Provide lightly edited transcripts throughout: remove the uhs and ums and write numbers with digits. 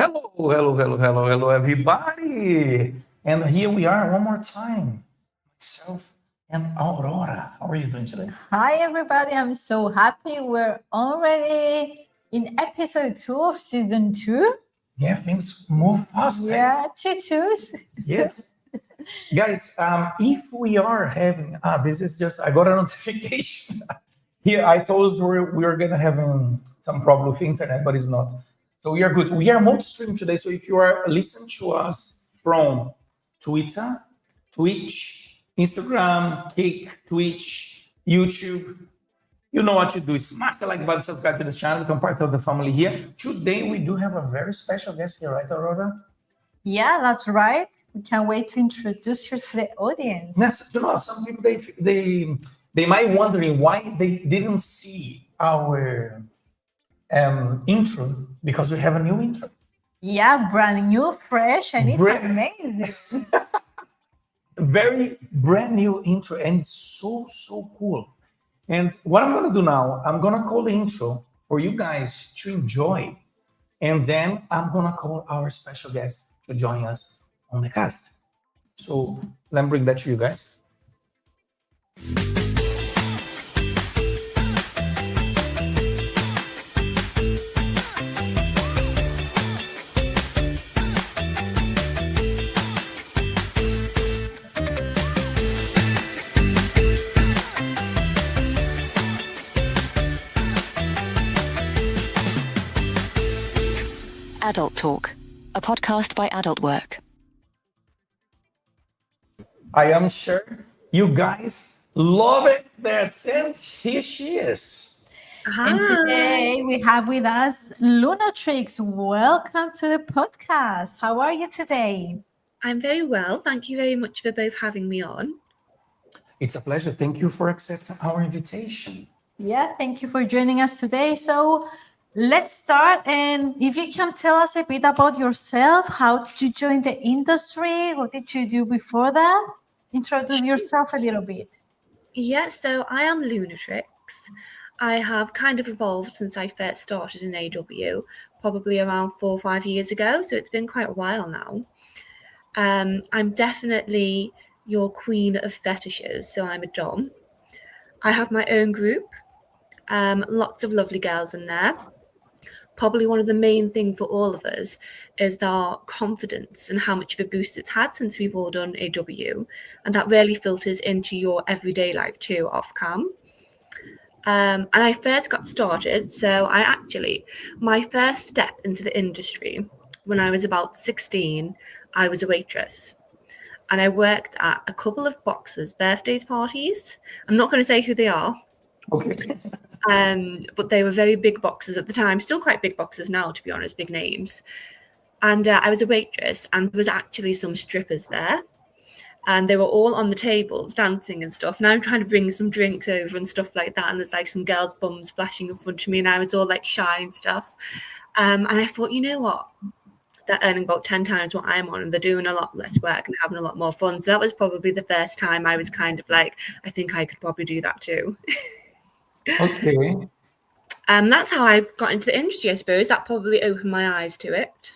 Hello, everybody. And here we are one more time. Myself and Aurora. How are you doing today? Hi, everybody. I'm so happy. We're already in episode 2 of season 2. Yeah, things move fast. Yeah, 2 twos. Yes. Guys, if we are having, this is just, I got a notification. Here, I told you we were going to have some problem with internet, but it's not. So we are good. We are multi-stream today. So if you are listening to us from Twitter, Twitch, Instagram, Kick, Twitch, YouTube, you know what to do. Smash the like button, subscribe to the channel, become part of the family here. Today, we do have a very special guest here, right, Aurora? Yeah, that's right. We can't wait to introduce you to the audience. Yes, you know, some people, they might wondering why they didn't see our intro, because we have a new intro. Yeah, brand new, fresh, and it's amazing. Very brand new intro, and so cool. And what I'm gonna do now, I'm gonna call the intro for you guys to enjoy, and then I'm gonna call our special guest to join us on the cast. So let me bring that to you guys. Adult Talk, a podcast by Adult Work. I am sure you guys love it. And here she is. Hi. And today we have with us Luinatrix. Welcome to the podcast. How are you today? I'm very well. Thank you very much for both having me on. It's a pleasure. Thank you for accepting our invitation. Yeah, thank you for joining us today. So let's start. And if you can tell us a bit about yourself, how did you join the industry? What did you do before that? Introduce yourself a little bit. Yeah, so I am Luinatrix. I have kind of evolved since I first started in AW, probably around 4 or 5 years ago. So it's been quite a while now. I'm definitely your queen of fetishes. So I'm a dom. I have my own group. Lots of lovely girls in there. Probably one of the main things for all of us is our confidence and how much of a boost it's had since we've all done AW. And that really filters into your everyday life too, off cam. And I first got started. So my first step into the industry, when I was about 16, I was a waitress. And I worked at a couple of boxers' birthdays parties. I'm not going to say who they are. Okay. But they were very big boxes at the time, still quite big boxes now, to be honest, big names. And I was a waitress, and there was actually some strippers there. And they were all on the tables dancing and stuff. And I'm trying to bring some drinks over and stuff like that. And there's like some girls' bums flashing in front of me, and I was all like shy and stuff. And I thought, you know what? They're earning about 10 times what I'm on, and they're doing a lot less work and having a lot more fun. So that was probably the first time I was kind of like, I think I could probably do that too. Okay. That's how I got into the industry, I suppose. That probably opened my eyes to it.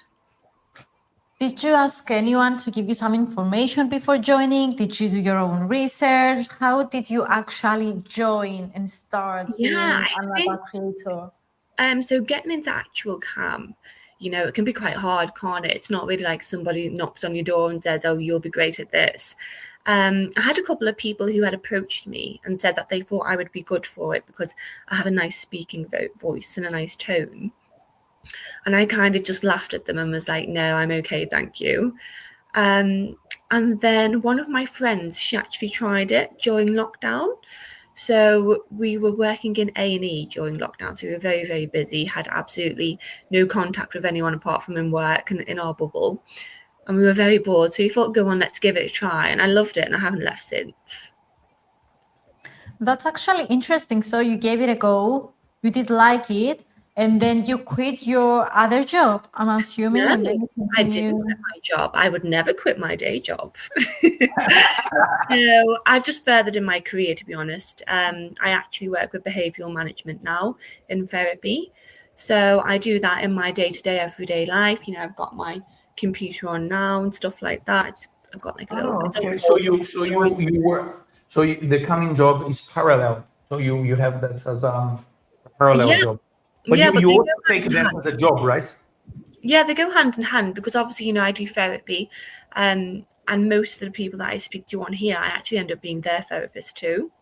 Did you ask anyone to give you some information before joining? Did you do your own research? How did you actually join and start being an adult creator? So getting into actual cam, you know, it can be quite hard, can't it? It's not really like somebody knocks on your door and says, oh, you'll be great at this. I had a couple of people who had approached me and said that they thought I would be good for it because I have a nice speaking voice and a nice tone. And I kind of just laughed at them and was like, no, I'm okay, thank you. And then one of my friends, she actually tried it during lockdown. So we were working in A&E during lockdown. So we were very, very busy, had absolutely no contact with anyone apart from in work and in our bubble. And we were very bored. So we thought, go on, let's give it a try. And I loved it, and I haven't left since. That's actually interesting. So you gave it a go. You did like it. And then you quit your other job, I'm assuming. No, and then I didn't quit my job. I would never quit my day job. So I've just furthered in my career, to be honest. I actually work with behavioural management now in therapy. So I do that in my day-to-day, everyday life. You know, I've got my computer on now and stuff like that. I've got like a little. Oh, It's okay. all- The coming job is parallel. So you have that as a parallel Yeah, job, but yeah, but you they also go take hand in that hand. as a job, right? Yeah, they go hand in hand because obviously, you know, I do therapy, and most of the people that I speak to on here, I actually end up being their therapist too.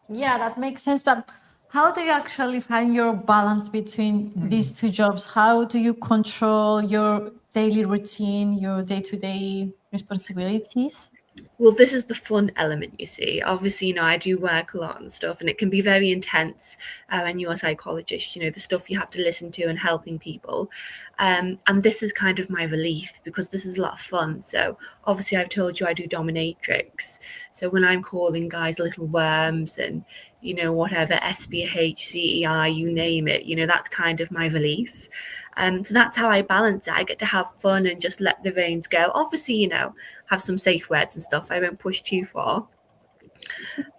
Yeah, that makes sense. But how do you actually find your balance between these two jobs? How do you control your daily routine, your day-to-day responsibilities? Well, this is the fun element, you see. Obviously, you know, I do work a lot and stuff, and it can be very intense when you're a psychologist, you know, the stuff you have to listen to and helping people. And this is kind of my relief because this is a lot of fun. So, obviously, I've told you I do dominatrix. So, when I'm calling guys little worms and, you know, whatever, SBH, CEI, you name it, you know, that's kind of my release. So that's how I balance it. I get to have fun and just let the reins go. Obviously, you know, have some safe words and stuff. I won't push too far.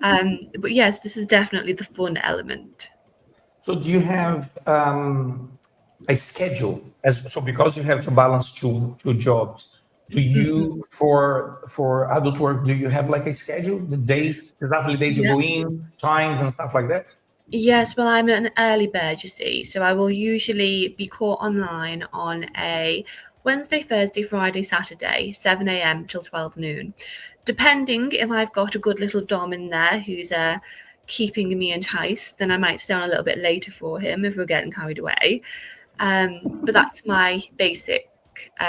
But yes, this is definitely the fun element. So do you have a schedule? So because you have to balance two jobs, do you for adult work, do you have like a schedule? The days, exactly the days you Yeah. go in, times and stuff like that? Yes, well, I'm an early bird, you see. So I will usually be caught online on a Wednesday, Thursday, Friday, Saturday, 7 a.m. till 12 noon. Depending if I've got a good little dom in there who's keeping me enticed, then I might stay on a little bit later for him if we're getting carried away. But that's my basic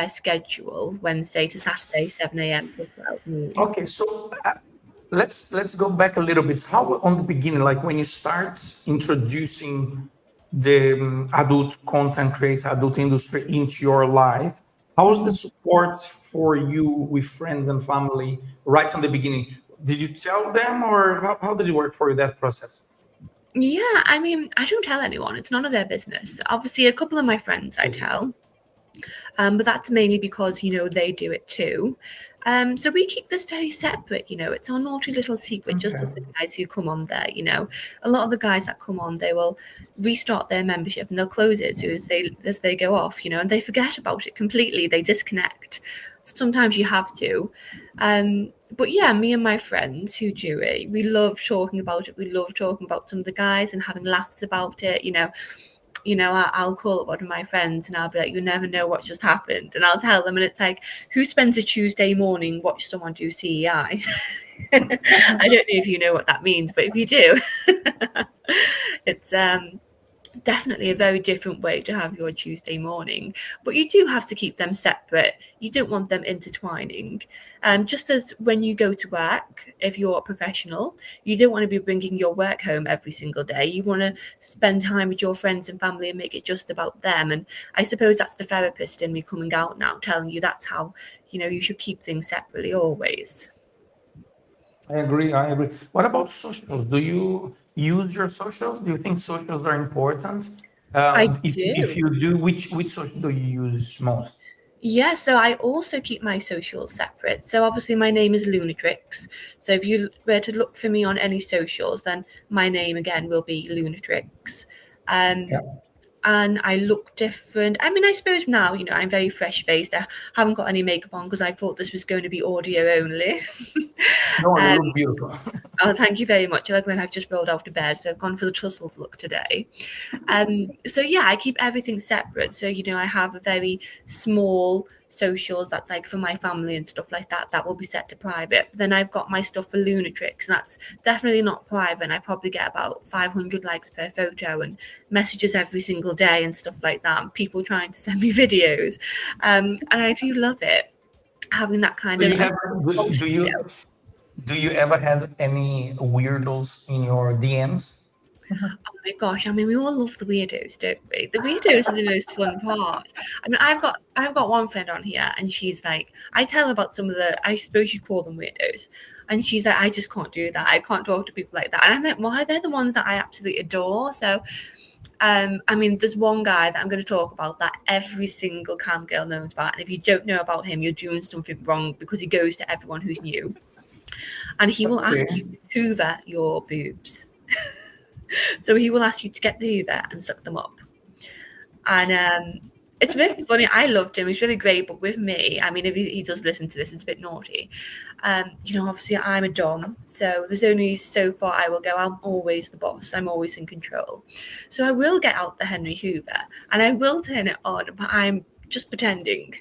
schedule, Wednesday to Saturday, 7 a.m. till 12 noon. Okay, so let's go back a little bit. How on the beginning, like when you start introducing the adult content creator, adult industry into your life, how was the support for you with friends and family right from the beginning? Did you tell them, or how did it work for you, that process? Yeah, I mean, I don't tell anyone. It's none of their business. Obviously, a couple of my friends I tell, but that's mainly because, you know, they do it too. So we keep this very separate, you know, it's our naughty little secret, just as the guys who come on there, you know. A lot of the guys that come on, they will restart their membership and they'll close it as they go off, you know, and they forget about it completely. They disconnect. Sometimes you have to. But yeah, me and my friends who do it, we love talking about it. We love talking about some of the guys and having laughs about it, you know. I'll call up one of my friends and I'll be like, you never know what just happened. And I'll tell them, and it's like, who spends a Tuesday morning watch someone do CEI? I don't know if you know what that means, but if you do, it's definitely a very different way to have your Tuesday morning, but you do have to keep them separate. You don't want them intertwining. Just as when you go to work, if you're a professional, you don't want to be bringing your work home every single day. You want to spend time with your friends and family and make it just about them. And I suppose that's the therapist in me coming out now, telling you that's how, you know, you should keep things separately always. I agree. What about socials? Do you use your socials? Do you think socials are important? I If do. you do, which social do you use most? Yeah, so I also keep my socials separate. So obviously my name is Luinatrix. So if you were to look for me on any socials, then my name again will be Luinatrix. Yeah. And I look different. I mean, I suppose now, you know, I'm very fresh faced. I haven't got any makeup on because I thought this was going to be audio only. No, you look beautiful. Oh, thank you very much. I look like I've just rolled out of bed, so I've gone for the tussles look today. So yeah, I keep everything separate. So, you know, I have a very small socials that's like for my family and stuff like that. That will be set to private. But then I've got my stuff for Luinatrix, and that's definitely not private. And I probably get about 500 likes per photo and messages every single day and stuff like that. And people trying to send me videos, and I do love it having that kind Do of. you have? Do you ever have any weirdos in your DMs? Oh my gosh, I mean, we all love the weirdos, don't we? The weirdos are the most fun part. I mean, I've got one friend on here, and she's like, I tell her about some of the, I suppose you call them weirdos, and she's like, I just can't do that. I can't talk to people like that. And I'm like, why? They're the ones that I absolutely adore. So, I mean, there's one guy that I'm going to talk about that every single cam girl knows about, and if you don't know about him, you're doing something wrong because he goes to everyone who's new, and he will ask you to hoover your boobs. So he will ask you to get the Hoover and suck them up. And it's really funny. I loved him. He's really great. But with me, I mean, if he does listen to this, it's a bit naughty. Obviously I'm a dom. So there's only so far I will go. I'm always the boss. I'm always in control. So I will get out the Henry Hoover and I will turn it on, but I'm just pretending.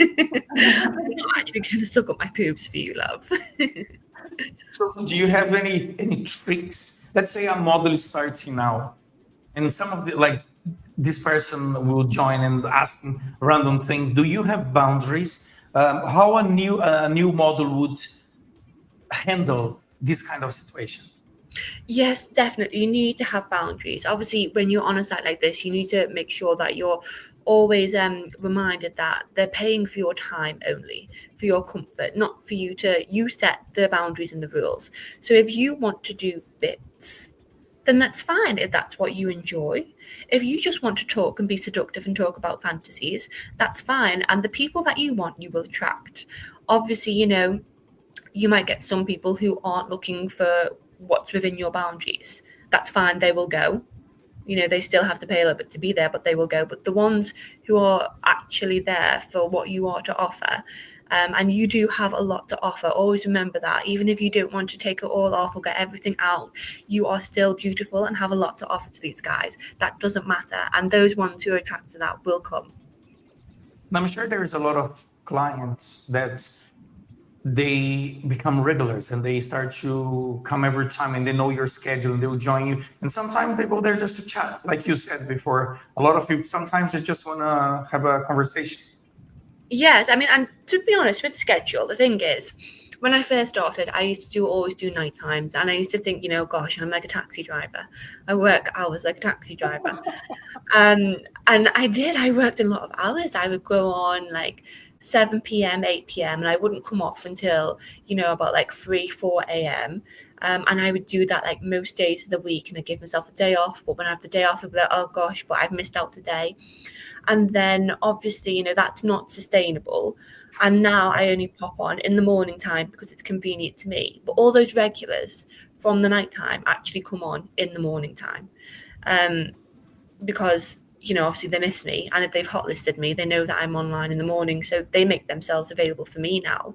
I'm not actually going to suck up my poops for you, love. So do you have any tricks? Let's say a model is starting now, and some of the this person will join and asking random things. Do you have boundaries? How a new model would handle this kind of situation? Yes, definitely. You need to have boundaries. Obviously, when you're on a site like this, you need to make sure that you're always reminded that they're paying for your time only, for your comfort, not for you set the boundaries and the rules. So if you want to do bits, then that's fine if that's what you enjoy. If you just want to talk and be seductive and talk about fantasies, that's fine. And the people that you want, you will attract. Obviously, you might get some people who aren't looking for what's within your boundaries. That's fine. They will go. They still have to pay a little bit to be there, but they will go. But the ones who are actually there for what you are to offer, and you do have a lot to offer, always remember that. Even if you don't want to take it all off or get everything out, you are still beautiful and have a lot to offer to these guys. That doesn't matter. And those ones who are attracted to that will come. Now, I'm sure there is a lot of clients that they become regulars and they start to come every time and they know your schedule and they will join you. And sometimes they go there just to chat. Like you said before, a lot of people, sometimes they just want to have a conversation. Yes, I mean, and to be honest with schedule, the thing is, when I first started, I used to always do night times, and I used to think, gosh, I'm like a taxi driver. I work hours like a taxi driver. And I worked a lot of hours. I would go on like 7 p.m., 8 p.m., and I wouldn't come off until, about 3, 4 a.m. And I would do that like most days of the week, and I give myself a day off. But when I have the day off, I'd be like, oh gosh, but I've missed out today. And then obviously, that's not sustainable. And now I only pop on in the morning time because it's convenient to me. But all those regulars from the night time actually come on in the morning time. Because, obviously they miss me. And if they've hotlisted me, they know that I'm online in the morning. So they make themselves available for me now.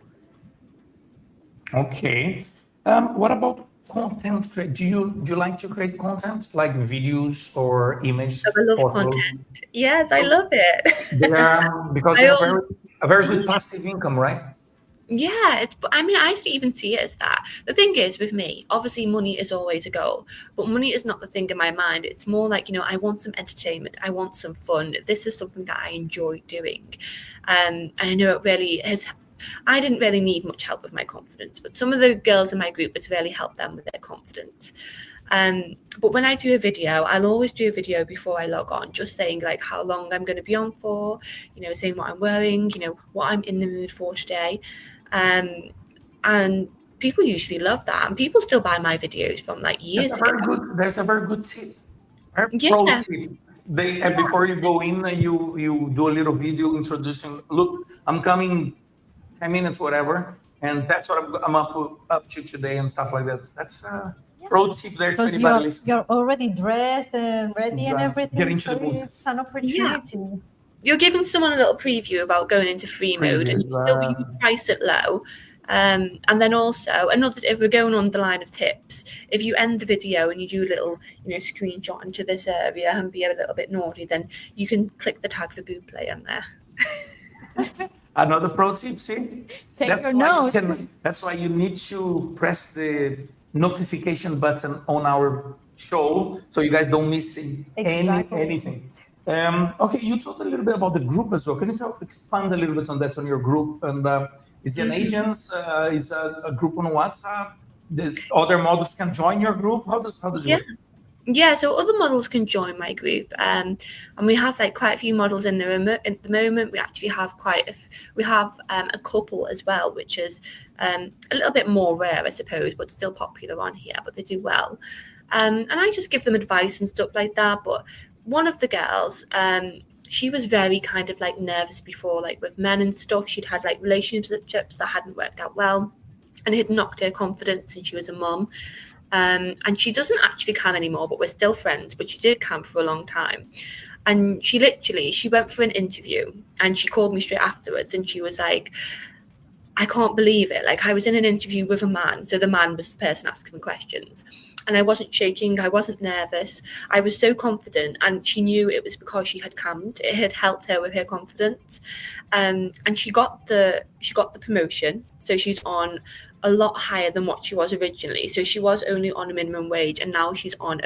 Okay. What about content? Do you like to create content like videos or images? I love content. Yes, I love it. Because they have a very good passive income, right? Yeah, I should even see it as that. The thing is with me, obviously money is always a goal, but money is not the thing in my mind. It's more like, I want some entertainment. I want some fun. This is something that I enjoy doing. And I know it really I didn't really need much help with my confidence, but some of the girls in my group, it's really helped them with their confidence. But when I do a video, I'll always do a video before I log on, just saying like how long I'm going to be on for, saying what I'm wearing, what I'm in the mood for today. And people usually love that. And people still buy my videos from like years ago. There's a very good tip. Pro tip. Before you go in, you do a little video introducing, look, I'm coming 10 minutes, whatever. And that's what I'm up to today and stuff like that. That's pro tip there to anybody listening. You're already dressed and ready and everything. Get into the mood. It's an opportunity. Yeah. You're giving someone a little preview about going into free mode, and you price it low. And then also if we're going on the line of tips, if you end the video and you do a little, screenshot into this area and be a little bit naughty, then you can click the tag for boob play on there. Another pro tip, see? Take your note. That's why you need to press the notification button on our show so you guys don't miss anything. Okay, you talked a little bit about the group as well. Can you expand a little bit on that, on your group? And is it an agents? Is a group on WhatsApp? The other models can join your group? How does it work? Yeah, so other models can join my group, and we have like quite a few models in there at the moment. We actually have a couple as well, which is a little bit more rare, I suppose, but still popular on here. But they do well, and I just give them advice and stuff like that. But one of the girls, she was very kind of like nervous before, like with men and stuff. She'd had like relationships that hadn't worked out well, and it had knocked her confidence, and she was a mum. And she doesn't actually cam anymore, but we're still friends. But she did cam for a long time. And she went for an interview and she called me straight afterwards and she was like, I can't believe it. Like, I was in an interview with a man. So the man was the person asking the questions. And I wasn't shaking. I wasn't nervous. I was so confident. And she knew it was because she had cammed. It had helped her with her confidence. And she got the promotion. So she's on a lot higher than what she was originally. So she was only on a minimum wage. And now she's on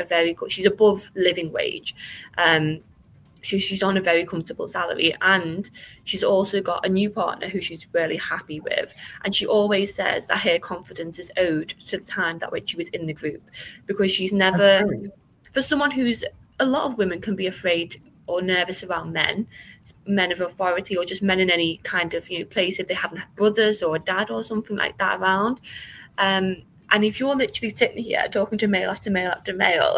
she's above living wage. She's on a very comfortable salary, and she's also got a new partner who she's really happy with. And she always says that her confidence is owed to the time that when she was in the group, because she's never, for someone who's, a lot of women can be afraid or nervous around men of authority, or just men in any kind of place if they haven't had brothers or a dad or something like that around. And if you're literally sitting here talking to male after male after male,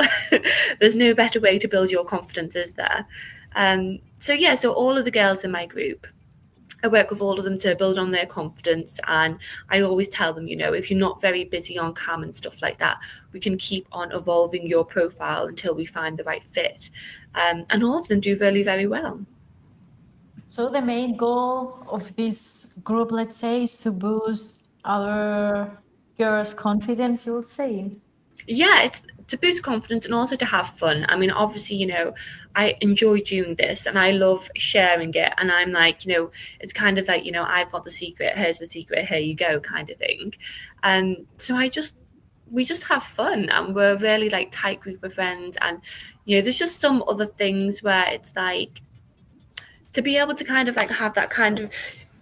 there's no better way to build your confidence, is there? So all of the girls in my group, I work with all of them to build on their confidence. And I always tell them, if you're not very busy on cam and stuff like that, we can keep on evolving your profile until we find the right fit. And all of them do really, very well. So the main goal of this group, let's say, is to boost other girls' confidence, you would say? Yeah, it's to boost confidence and also to have fun. I mean, obviously, I enjoy doing this and I love sharing it. And I'm like, it's kind of like, I've got the secret, here's the secret, here you go kind of thing. So we just have fun, and we're a really like tight group of friends. And, there's just some other things where it's like, to be able to kind of like have that kind of,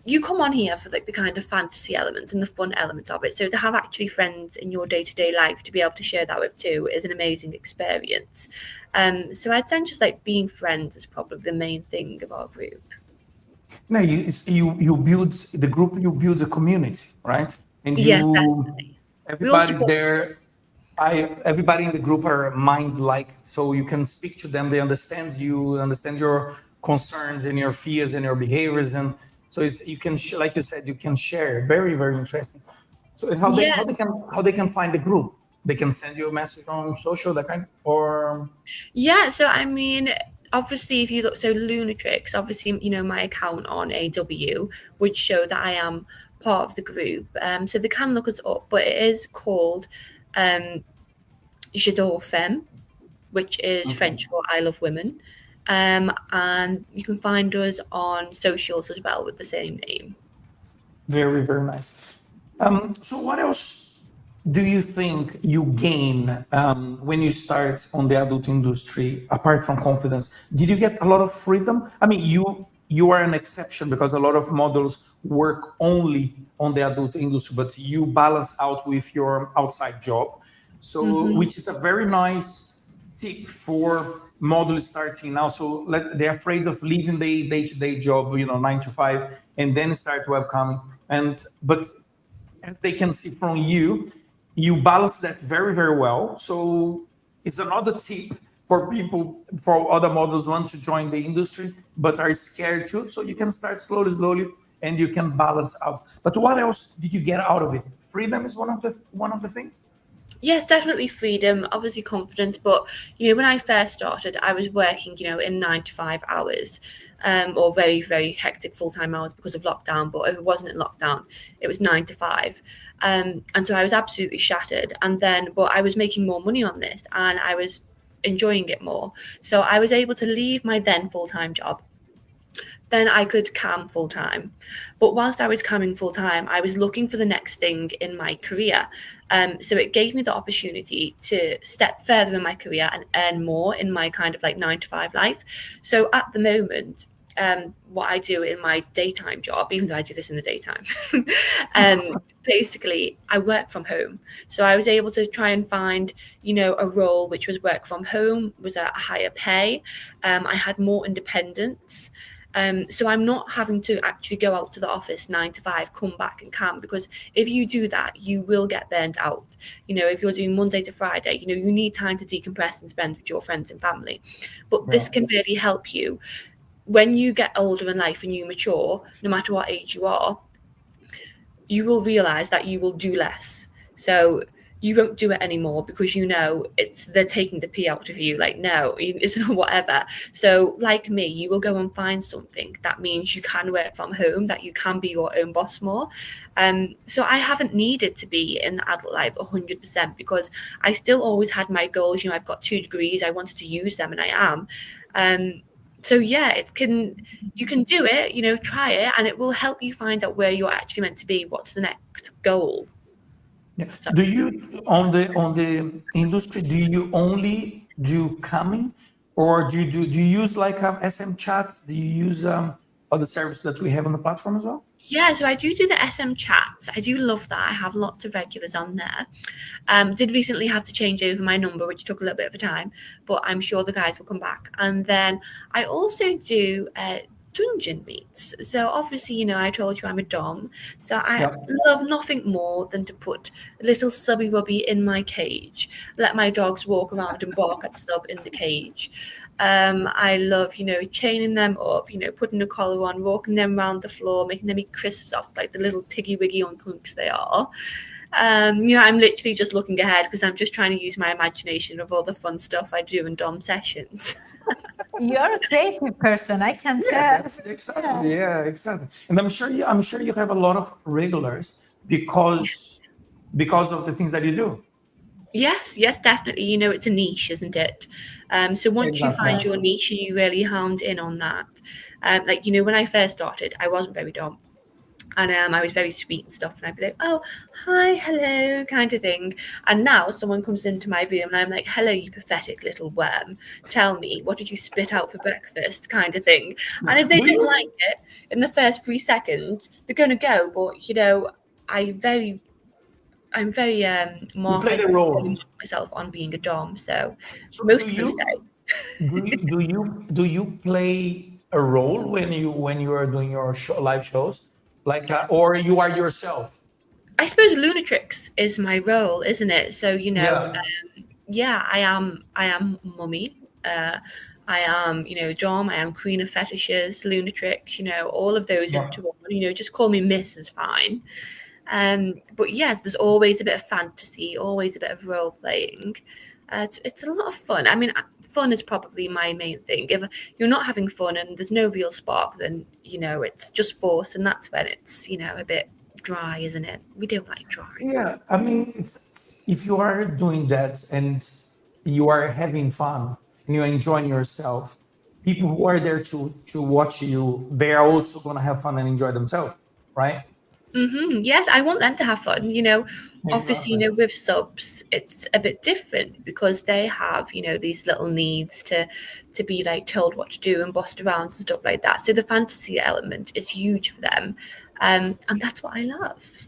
you come on here for like the kind of fantasy element and the fun element of it. So to have actually friends in your day-to-day life to be able to share that with too is an amazing experience. So I'd say just like being friends is probably the main thing of our group. No, you build the group, you build a community, right? And Yes, definitely. Everybody there, everybody in the group are mind-like, so you can speak to them. They understand you, understand your concerns and your fears and your behaviors, and so you can, like you said, you can share. Very, very interesting. So how they can find the group? They can send you a message on social, that kind, or yeah. So I mean, obviously, if you look, so Luinatrix, obviously, my account on AW would show that I am part of the group. So they can look us up, but it is called J'adore Femme, which is French for I love women. And you can find us on socials as well with the same name. Very, very nice. So what else do you think you gain when you start on the adult industry, apart from confidence? Did you get a lot of freedom? I mean, you are an exception because a lot of models work only on the adult industry, but you balance out with your outside job. So, which is a very nice tip for models starting now. So they're afraid of leaving the day-to-day job, 9 to 5, and then start webcamming. But as they can see from you balance that very, very well. So it's another tip for people, for other models who want to join the industry but are scared to. So you can start slowly, and you can balance out. But what else did you get out of it? Freedom is one of the things. Yes, definitely freedom, obviously confidence. But, when I first started, I was working, in 9 to 5 hours, or very, very hectic full-time hours because of lockdown. But if it wasn't in lockdown, it was 9 to 5. And so I was absolutely shattered. But I was making more money on this and I was enjoying it more. So I was able to leave my then full-time job. Then I could cam full time. But whilst I was camming full time, I was looking for the next thing in my career. So it gave me the opportunity to step further in my career and earn more in my kind of like 9 to 5 life. So at the moment, what I do in my daytime job, even though I do this in the daytime, basically I work from home. So I was able to try and find, a role which was work from home, was at a higher pay. I had more independence. So I'm not having to actually go out to the office 9 to 5, come back and cam, because if you do that, you will get burnt out. If you're doing Monday to Friday, you need time to decompress and spend with your friends and family. But this can really help you when you get older in life and you mature, no matter what age you are, you will realize that you will do less. So you won't do it anymore because they're taking the pee out of you. Like, no, it's not whatever. So like me, you will go and find something that means you can work from home, that you can be your own boss more. So I haven't needed to be in the adult life 100% because I still always had my goals. I've got 2 degrees. I wanted to use them and I am. So yeah, you can do it, try it, and it will help you find out where you're actually meant to be. What's the next goal? Yeah. Do you on the industry? Do you only do coming, or do you use like SM chats? Do you use other services that we have on the platform as well? Yeah, so I do the SM chats. I do love that. I have lots of regulars on there. Did recently have to change over my number, which took a little bit of time, but I'm sure the guys will come back. And then I also do dungeon meets. So obviously, I told you I'm a dom. So I love nothing more than to put a little subby wubby in my cage, let my dogs walk around and bark at sub in the cage. I love, chaining them up, putting a collar on, walking them around the floor, making them eat crisps off like the little piggy wiggy unkunks they are. I'm literally just looking ahead because I'm just trying to use my imagination of all the fun stuff I do in dom sessions. You're a creative person, I can tell. Exactly. Yeah, exactly. And I'm sure you have a lot of regulars because of the things that you do. Yes, definitely. It's a niche, isn't it? So once you find your niche and you really hound in on that, when I first started, I wasn't very dumb. And I was very sweet and stuff. And I'd be like, oh, hi, hello, kind of thing. And now someone comes into my room and I'm like, hello, you pathetic little worm. Tell me, what did you spit out for breakfast, kind of thing. And if they didn't like it in the first 3 seconds, they're going to go. But, I'm very more play the role myself on being a dom. So most of them stay. Do you play a role when you are doing your live shows, like or you are yourself? I suppose Luinatrix is my role, isn't it? So I am mummy. I am dom. I am queen of fetishes, Luinatrix. All of those into one. Just call me Miss is fine. But yes, there's always a bit of fantasy, always a bit of role playing. It's a lot of fun. I mean, fun is probably my main thing. If you're not having fun and there's no real spark, then it's just forced, and that's when it's a bit dry, isn't it? We don't like dry. Yeah, I mean, it's if you are doing that and you are having fun and you're enjoying yourself, people who are there to watch you, they are also going to have fun and enjoy themselves, right? Mm-hmm. Yes, I want them to have fun. Obviously, with subs, it's a bit different because they have, these little needs to be like told what to do and bossed around and stuff like that. So the fantasy element is huge for them, and that's what I love.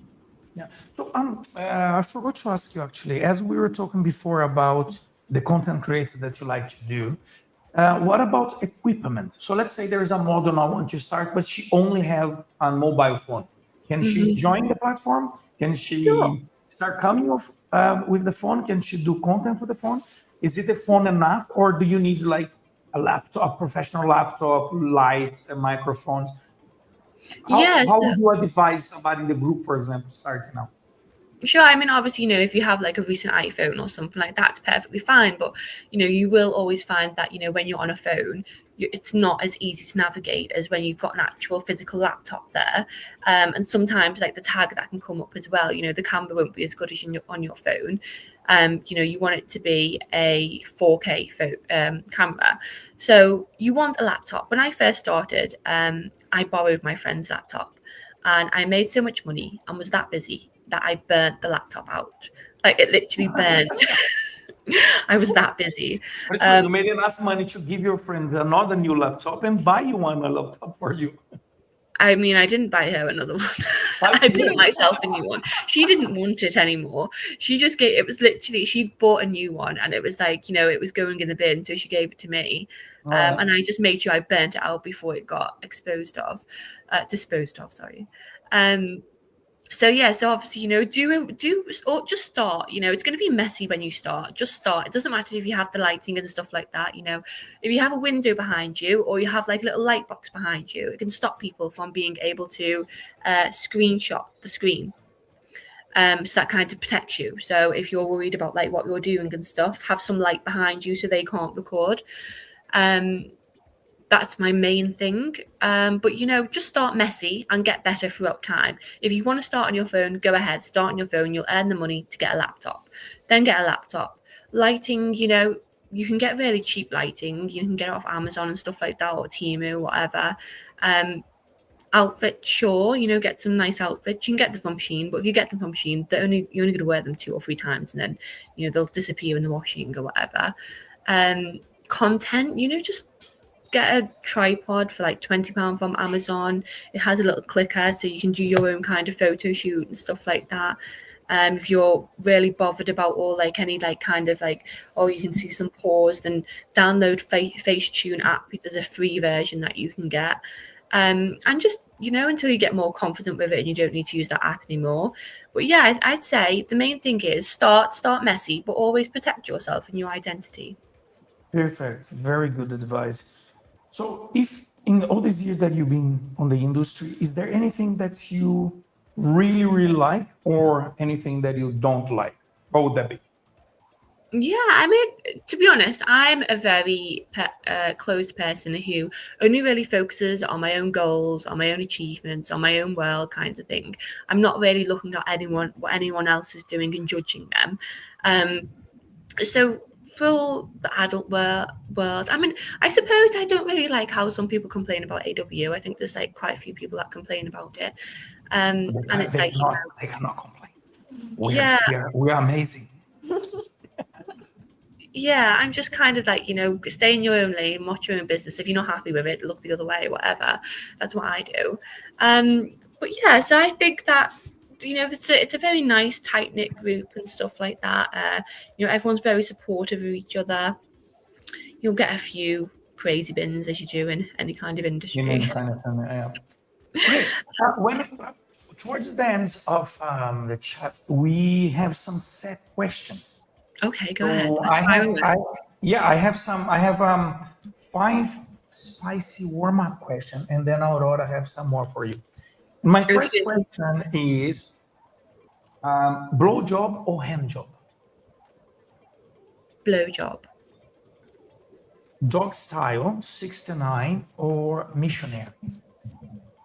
Yeah. So I forgot to ask you actually, as we were talking before about the content creator that you like to do. What about equipment? So let's say there is a model now want to start, but she only have a mobile phone. Can she join the platform? Can she start coming with the phone? Can she do content with the phone? Is it the phone enough, or do you need like a laptop, a professional laptop, lights, and microphones? How would you advise somebody in the group, for example, starting out? Sure. I mean, obviously, if you have like a recent iPhone or something like that, it's perfectly fine. But, you will always find that, when you're on a phone, it's not as easy to navigate as when you've got an actual physical laptop there. And sometimes like the tag that can come up as well, the camera won't be as good as on your phone. You want it to be a 4K camera. So you want a laptop. When I first started, I borrowed my friend's laptop and I made so much money and was that busy that I burnt the laptop out. Like it literally burned. I was that busy. You made enough money to give your friend another new laptop and buy you a laptop for you. I mean, I didn't buy her another one. I bought myself a new one. She didn't want it anymore. She just it was literally, she bought a new one and it was like, it was going in the bin. So she gave it to me. And I just made sure I burnt it out before it got disposed of, sorry. So obviously, do or just start. It's going to be messy when you start. Just start. It doesn't matter if you have the lighting and stuff like that. If you have a window behind you or you have like a little light box behind you, it can stop people from being able to screenshot the screen. So that kind of protects you. So if you're worried about like what you're doing and stuff, have some light behind you so they can't record. That's my main thing. But, you know, just start messy and get better throughout time. If you want to start on your phone, go ahead, start on your phone. You'll earn the money to get a laptop. Then get a laptop. Lighting, you know, you can get really cheap lighting. You can get it off Amazon and stuff like that, or Temu, whatever. Outfits, sure, you know, get some nice outfits. You can get them from Shein, but if you get them from Shein, you're only going to wear them 2 or 3 times, and then, you know, they'll disappear in the washing or whatever. Content, you know, just get a tripod for like £20 from Amazon. It has a little clicker so you can do your own kind of photo shoot and stuff like that. If you're really bothered about all like any like kind of like, oh, you can see some pores, then download Facetune app. There's a free version that you can get. And just, you know, until you get more confident with it and you don't need to use that app anymore. But yeah, I'd say the main thing is start messy, but always protect yourself and your identity. Perfect. Very good advice. So if in all these years that you've been on the industry, is there anything that you really, really like or anything that you don't like? What would that be? Yeah, I mean, to be honest, I'm a very closed person who only really focuses on my own goals, on my own achievements, on my own world kind of thing. I'm not really looking at what anyone else is doing and judging them. So for the adult world, I mean, I suppose I don't really like how some people complain about AW. I think there's like quite a few people that complain about it. And it's like, they cannot complain. We're amazing. Yeah, I'm just kind of like, you know, stay in your own lane, watch your own business. If you're not happy with it, look the other way, whatever. That's what I do. But yeah, so I think that, you know, it's a very nice, tight-knit group and stuff like that. You know, everyone's very supportive of each other. You'll get a few crazy bins as you do in any kind of industry. Yeah. Great. Towards the end of the chat, we have some set questions. Okay, go ahead. I have 5 spicy warm-up questions, and then Aurora have some more for you. My first question is blow job or hand job? Blow job. Dog style, 69 or missionary?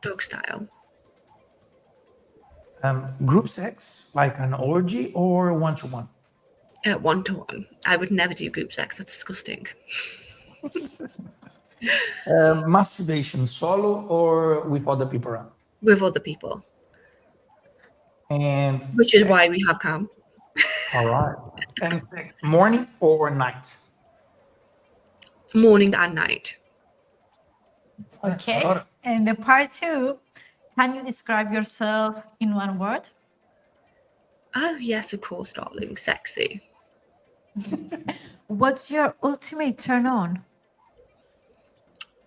Dog style. Group sex, like an orgy or one-to-one? 1-to-1. I would never do group sex. That's disgusting. Masturbation, solo or with other people around? With other people. And which is why we have cam. All right. And sex, morning or night? Morning and night. Okay. And the part 2, can you describe yourself in 1 word? Oh, yes, of course, darling. Sexy. What's your ultimate turn on?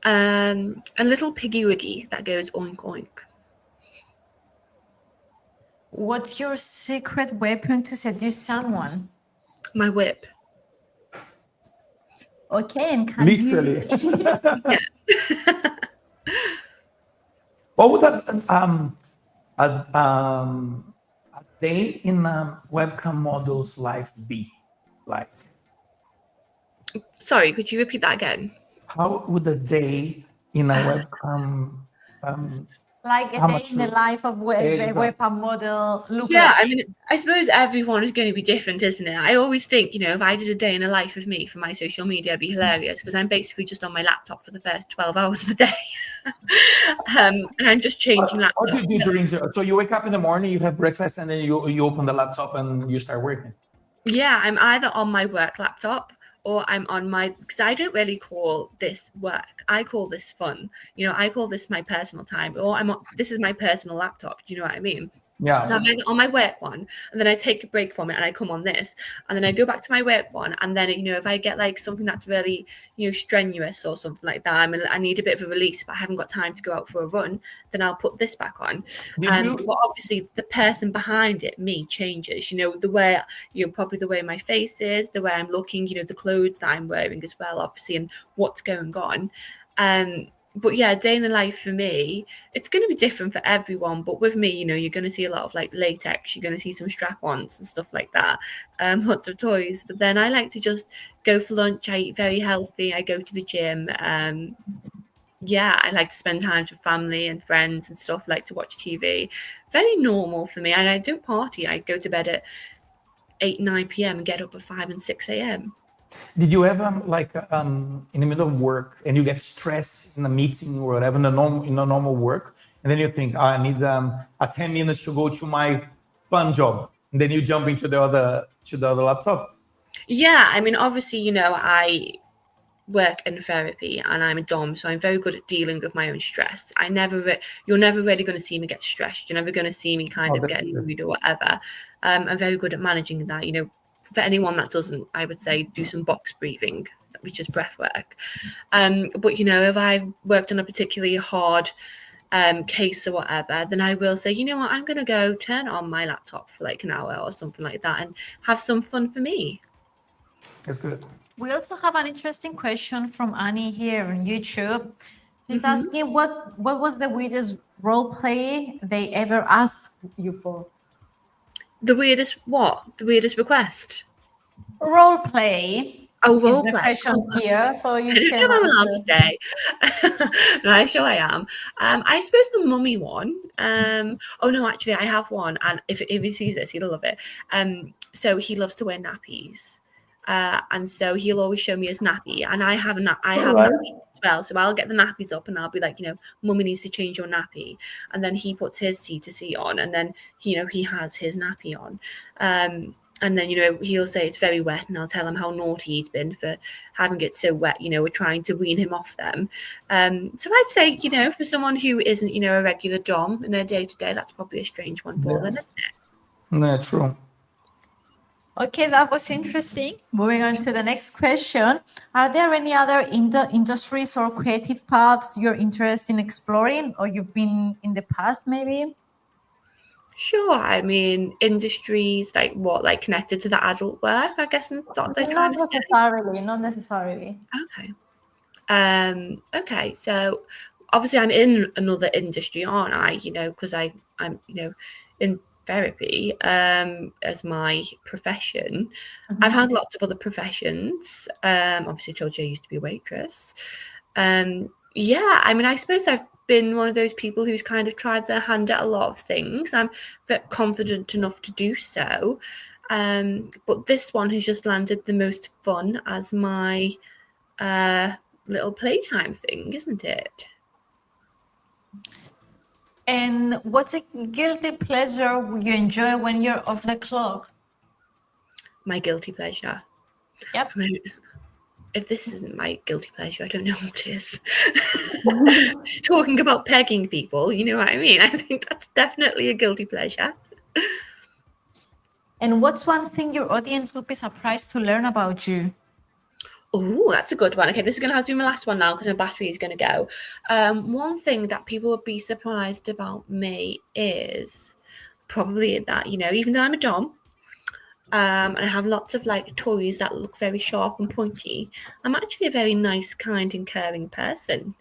A little piggy wiggy that goes oink oink. What's your secret weapon to seduce someone? My whip. Okay, and can literally. Yes. What would a day in a webcam model's life be like? Sorry, could you repeat that again? How would a day in a webcam like a day in the life of a webcam model look yeah, like? I mean, I suppose everyone is going to be different, isn't it? I always think, you know, if I did a day in the life of me for my social media, it'd be hilarious because I'm basically just on my laptop for the first 12 hours of the day. And I'm just changing laptops. What do you do during so you wake up in the morning, you have breakfast, and then you open the laptop and you start working? Yeah, I'm either on my work laptop or I'm on my, because I don't really call this work. I call this fun. You know, I call this my personal time, or this is my personal laptop. Do you know what I mean? Yeah. So I'm either on my work one, and then I take a break from it and I come on this, and then I go back to my work one, and then, you know, if I get like something that's really, you know, strenuous or something like that, I need a bit of a release, but I haven't got time to go out for a run, then I'll put this back on. But obviously the person behind it, me, changes. You know, the way, you know, probably the way my face is, the way I'm looking, you know, the clothes that I'm wearing as well, obviously, and what's going on. but yeah, day in the life for me, it's going to be different for everyone. But with me, you're going to see a lot of like latex. You're going to see some strap-ons and stuff like that. Lots of toys. But then I like to just go for lunch. I eat very healthy. I go to the gym. Yeah, I like to spend time with family and friends and stuff. Like to watch TV. Very normal for me. And I don't party. I go to bed at 8, 9 p.m. and get up at 5 and 6 a.m. Did you ever in the middle of work and you get stressed in a meeting or whatever in a normal work, and then you think, I need a 10 minutes to go to my fun job, and then you jump into the other laptop? Yeah, I mean, obviously, I work in therapy and I'm a dom, so I'm very good at dealing with my own stress. You're never really going to see me get stressed. You're never going to see me kind of getting worried or whatever. I'm very good at managing that. For anyone that doesn't, I would say do some box breathing, which is breath work. But if I've worked on a particularly hard case or whatever, then I will say, what, I'm going to go turn on my laptop for like an hour or something like that and have some fun for me. That's good. We also have an interesting question from Annie here on YouTube. She's asking what was the weirdest role play they ever asked you for? The weirdest what? The weirdest request? Role play. Oh, role is the play. question here, so you I don't can know if I'm allowed to say. No, I'm sure I am. I suppose the mummy one. Oh no, actually, I have one, and if he sees this, he'll love it. So he loves to wear nappies, and so he'll always show me his nappy, and I have nappies as well. So I'll get the nappies up, and I'll be like, mummy needs to change your nappy, and then he puts his C2C on, and then he has his nappy on. And then, he'll say it's very wet, and I'll tell him how naughty he's been for having it so wet. We're trying to wean him off them. So I'd say, for someone who isn't, a regular dom in their day-to-day, that's probably a strange one for them, isn't it? No, true. Okay, that was interesting. Moving on to the next question. Are there any other industries or creative paths you're interested in exploring, or you've been in the past maybe? Sure. I mean, industries like what, like connected to the adult work, I guess, and what they're trying to say. Not necessarily. Okay. Okay. So obviously, I'm in another industry, aren't I? Because I'm in therapy as my profession. I've had lots of other professions. Obviously, I told you I used to be a waitress. Yeah, I mean, I suppose I've been one of those people who's kind of tried their hand at a lot of things. I'm very confident enough to do so. But this one has just landed the most fun as my little playtime thing, isn't it? And what's a guilty pleasure you enjoy when you're off the clock? My guilty pleasure. Yep. I mean, if this isn't my guilty pleasure, I don't know what is. Talking about pegging people, you know what I mean? I think that's definitely a guilty pleasure. And what's one thing your audience would be surprised to learn about you? Oh, that's a good one. Okay, this is going to have to be my last one now because my battery is going to go. One thing that people would be surprised about me is probably that, even though I'm a dom, and I have lots of like toys that look very sharp and pointy, I'm actually a very nice, kind, and caring person.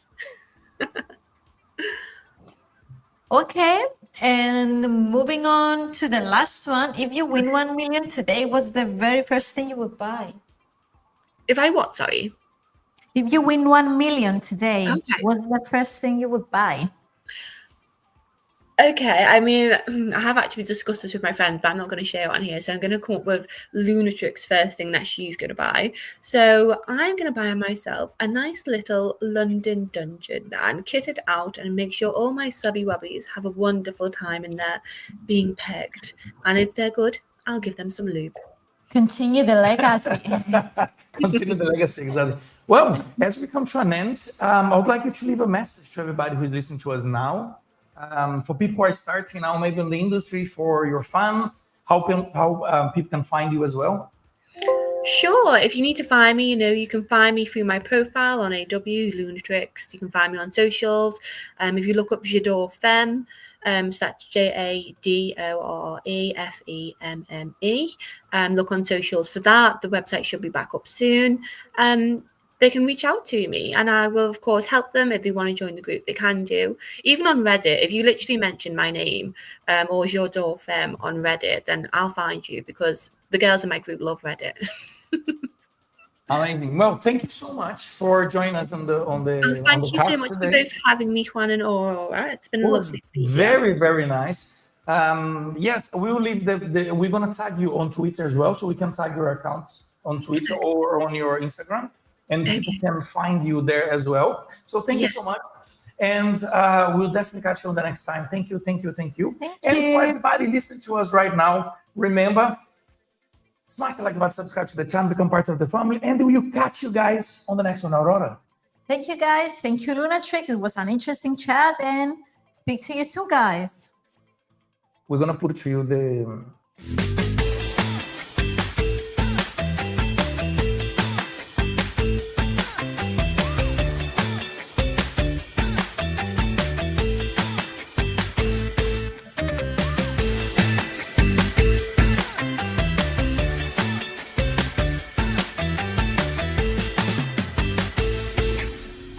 Okay, and moving on to the last one. If you win 1 million today, what's the very first thing you would buy? If I what, sorry? If you win 1 million today, Okay. what's the first thing you would buy? Okay, I mean, I have actually discussed this with my friend, but I'm not going to share it on here. So I'm going to come up with Luinatrix first thing that she's going to buy. So I'm going to buy myself a nice little London dungeon and kit it out and make sure all my subby wubbies have a wonderful time in there being pegged. And if they're good, I'll give them some lube. Continue the legacy. Continue the legacy, exactly. Well, as we come to an end, I would like you to leave a message to everybody who's listening to us now. For people who are starting now, maybe in the industry, for your fans, how people can find you as well? Sure. If you need to find me, you can find me through my profile on AW, Luinatrix. You can find me on socials. If you look up J'adore Femme, so that's JADOREFEMME. Look on socials for that. The website should be back up soon. they can reach out to me, and I will, of course, help them. If they want to join the group, they can do. Even on Reddit, if you literally mention my name or your door firm on Reddit, then I'll find you, because the girls in my group love Reddit. Amazing. Well, thank you so much for joining us on the Thank you so much for both having me, Juan and Aurora. It's been lovely. Very, very nice. Yes, we will leave we're gonna tag you on Twitter as well, so we can tag your accounts on Twitter or on your Instagram, and people can find you there as well. So thank you so much, and we'll definitely catch you on the next time. Thank you. Thank And you. for everybody listening to us right now, remember, smash the like button, subscribe to the channel, become part of the family, and we'll catch you guys on the next one, Aurora. Thank you, guys. Thank you, Luinatrix. It was an interesting chat, and speak to you soon, guys. We're gonna put to you the.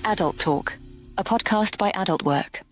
Adult Talk, a podcast by Adult Work.